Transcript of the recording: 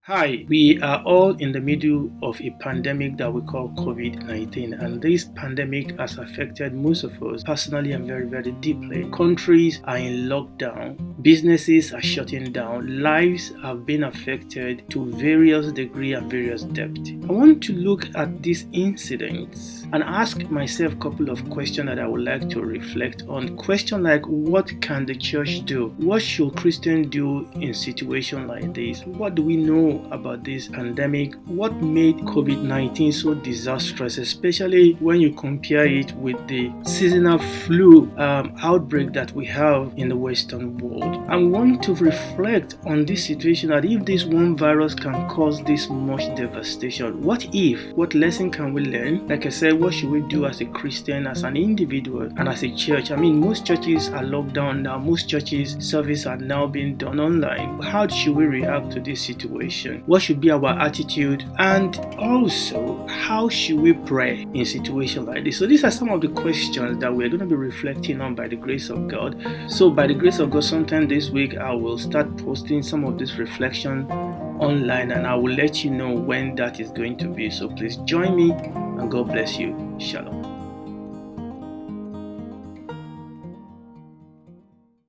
Hi, we are all in the middle of a pandemic that we call COVID-19, and this pandemic has affected most of us personally and very, very deeply. Countries are in lockdown, businesses are shutting down, lives have been affected to various degree and various depth. I want to look at these incidents and ask myself a couple of questions that I would like to reflect on. Questions like, what can the church do? What should Christians do in situations like this? What do we know about this pandemic? What made COVID-19 so disastrous, especially when you compare it with the seasonal flu outbreak that we have in the Western world? I want to reflect on this situation, that if this one virus can cause this much devastation, what if? What lesson can we learn? Like I said, what should we do as a Christian, as an individual, and as a church? I mean, most churches are locked down now. Most churches service are now being done online. How should we react to this situation? What should be our attitude? And also, how should we pray in situations like this? So these are some of the questions that we're going to be reflecting on by the grace of God. So by the grace of God, sometime this week, I will start posting some of this reflection online, and I will let you know when that is going to be. So please join me, and God bless you. Shalom.